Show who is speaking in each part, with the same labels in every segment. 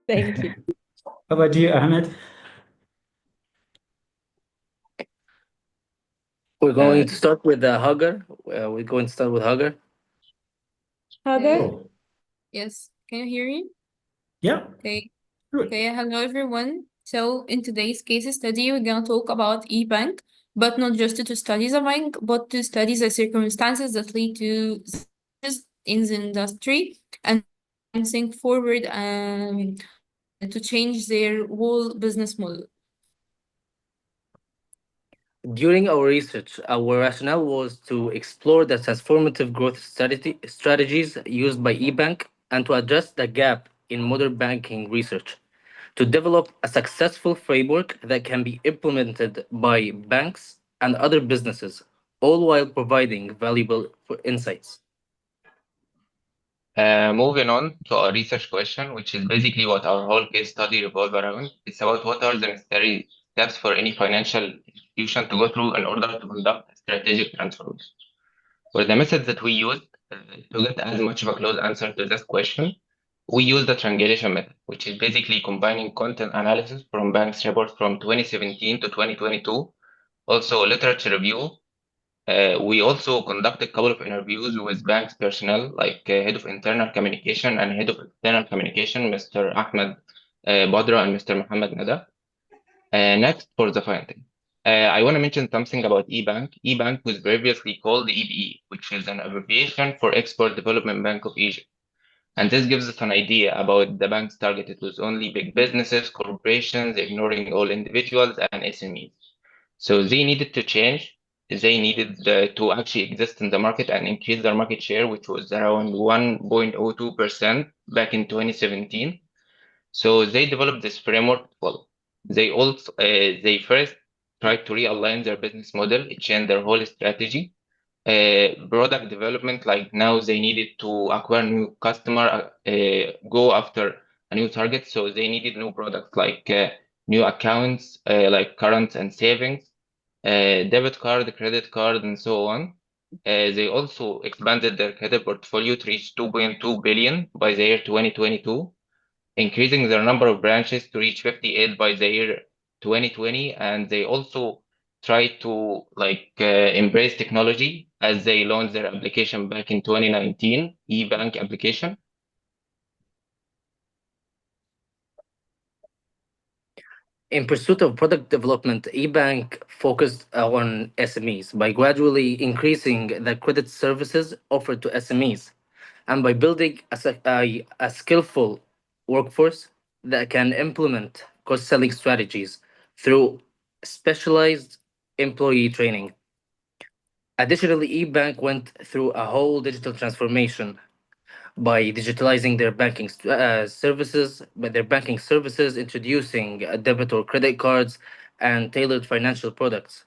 Speaker 1: Thank you.
Speaker 2: How about you, Ahmed?
Speaker 3: We're going to start with Hager. We're going to start with Hager.
Speaker 1: Hager?
Speaker 2: Oh,
Speaker 4: Yes, can you hear me?
Speaker 2: yeah,
Speaker 4: Okay.
Speaker 2: good.
Speaker 4: Okay, hello everyone. So in today's case study, we're gonna talk about Ebank, but not just to study the bank, but to study the circumstances that lead to changes in the industry and think forward to change their whole business model.
Speaker 3: During our research, our rationale was to explore the transformative growth strategies used by Ebank and to address the gap in modern banking research, to develop a successful framework that can be implemented by banks and other businesses, all while providing valuable insights.
Speaker 5: Moving on to our research question, which is basically what our whole case study revolves around. It's about what are the necessary steps for any financial institution to go through in order to conduct a strategic transformation. For the methods that we used to get as much of a close answer to this question, we use the triangulation method, which is basically combining content analysis from banks' reports from 2017 to 2022, also literature review. We also conducted a couple of interviews with banks personnel, like head of internal communication and head of external communication, Mr. Ahmed Badra and Mr. Mohammed Nada. Next, for the finding. I want to mention something about Ebank. Ebank was previously called EBE, which is an abbreviation for Export Development Bank of Egypt. And this gives us an idea about the bank's target. It was only big businesses, corporations, ignoring all individuals and SMEs. So they needed to change. They needed to actually exist in the market and increase their market share, which was around 1.02% back in 2017. So they developed this framework. Well, they first tried to realign their business model, change their whole strategy. Product development, like now they needed to acquire new customer, go after a new target. So they needed new products like new accounts, like current and savings, debit card, credit card, and so on. They also expanded their credit portfolio to reach 2.2 billion by the year 2022, increasing their number of branches to reach 58 by the year 2020. And they also tried to embrace technology as they launched their application back in 2019, Ebank application.
Speaker 3: In pursuit of product development, Ebank focused on SMEs by gradually increasing the credit services offered to SMEs and by building a skillful workforce that can implement cross-selling strategies through specialized employee training. Additionally, Ebank went through a whole digital transformation by digitalizing their banking services, introducing debit or credit cards, and tailored financial products.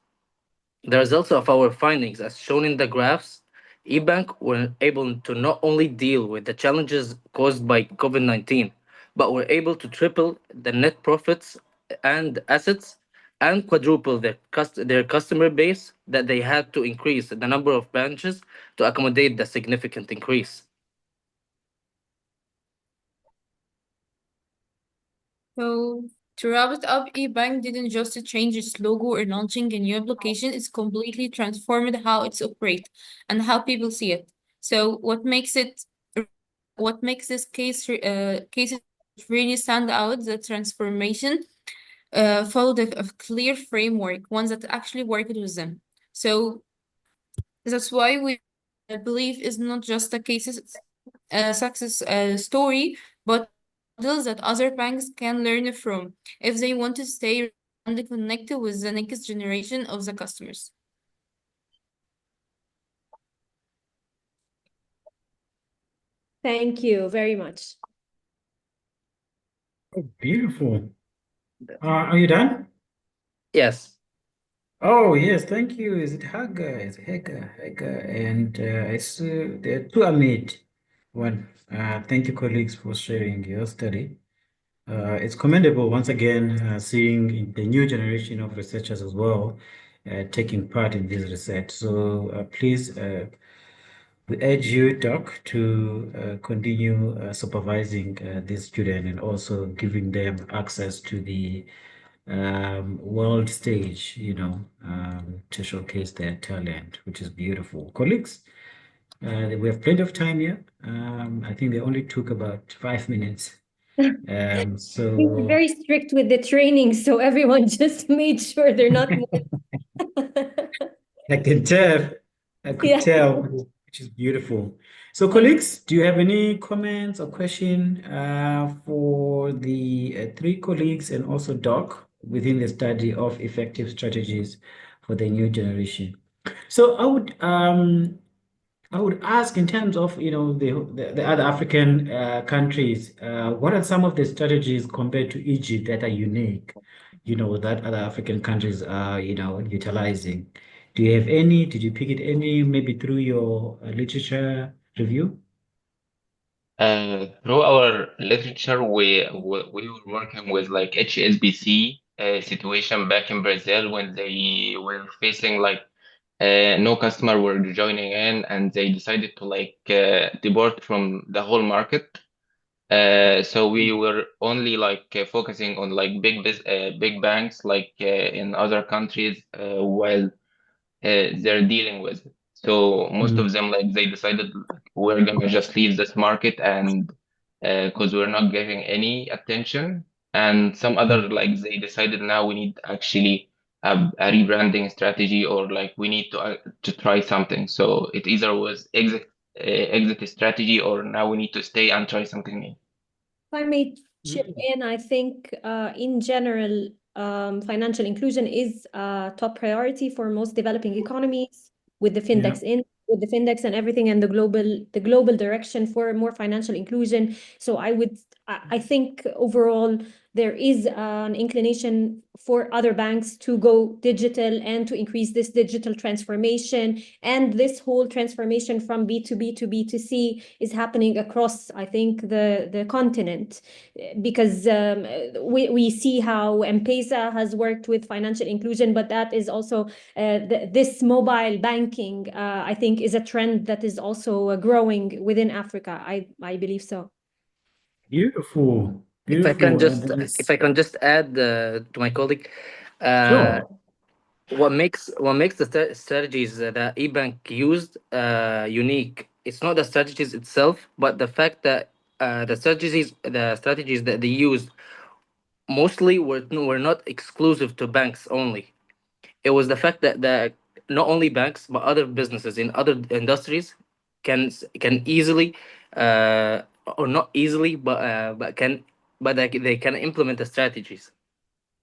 Speaker 3: The results of our findings, as shown in the graphs, Ebank were able to not only deal with the challenges caused by COVID 19, but were able to triple the net profits and assets and quadruple their customer base that they had to increase the number of branches to accommodate the significant increase.
Speaker 4: So to wrap it up, eBank didn't just change its logo or launching a new application, it's completely transformed how it's operate and how people see it. So what makes this case really stand out, the transformation followed a clear framework, one that actually worked with them. So that's why we believe is not just a success story, but models that other banks can learn from if they want to stay and connected with the next generation of the customers.
Speaker 1: Thank you very much.
Speaker 2: Oh, beautiful. Are you done?
Speaker 3: Yes.
Speaker 2: Oh, yes, thank you. Is it Hager? It's Hager. And I see there are two Ahmed. One, thank you, colleagues, for sharing your study. It's commendable once again seeing the new generation of researchers as well taking part in this research. So please we urge you, Doc, to continue supervising this student and also giving them access to the world stage, to showcase their talent, which is beautiful. Colleagues, we have plenty of time here. I think they only took about 5 minutes.
Speaker 1: We're
Speaker 2: So
Speaker 1: very strict with the training, so everyone just made sure they're not.
Speaker 2: I can tell, I could
Speaker 1: Yeah.
Speaker 2: tell, which is beautiful. So, colleagues, do you have any comments or question for the three colleagues and also Doc within the study of effective strategies for the new generation? So, I would ask in terms of the other African countries, what are some of the strategies compared to Egypt that are unique, that other African countries are utilizing? Do you have any? Did you pick it any maybe through your literature review?
Speaker 5: Through our literature, we were working with like HSBC situation back in Brazil when they were facing like no customer were joining in, and they decided to like depart from the whole market. So we were only like focusing on like big banks like in other countries while they're dealing with. So most of them like they decided we're gonna just leave this market and because we're not getting any attention. And some other like they decided now we need actually a rebranding strategy, or like we need to try something. So it either was exit strategy, or now we need to stay and try something new.
Speaker 1: If I may chip in, I think in general, financial inclusion is a top priority for most developing economies with the
Speaker 2: Yeah.
Speaker 1: with the Findex and everything, and the global direction for more financial inclusion. So I think overall there is an inclination for other banks to go digital and to increase this digital transformation. And this whole transformation from B2B to B2C is happening across, I think, the continent, because we see how M-Pesa has worked with financial inclusion, but that is also this mobile banking, I think, is a trend that is also growing within Africa. I believe so.
Speaker 2: Beautiful,
Speaker 3: If I can
Speaker 2: beautiful.
Speaker 3: just
Speaker 2: And
Speaker 3: if I can just add to my colleague, uh,
Speaker 2: sure.
Speaker 3: what makes the strategies that Ebank used unique. It's not the strategies itself, but the fact that the strategies that they used mostly were not exclusive to banks only. It was the fact that not only banks but other businesses in other industries can easily or not easily but they can implement the strategies.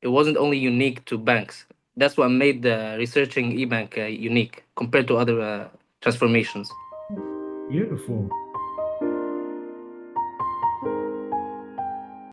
Speaker 3: It wasn't only unique to banks. That's what made the researching eBank unique compared to other transformations.
Speaker 2: Beautiful.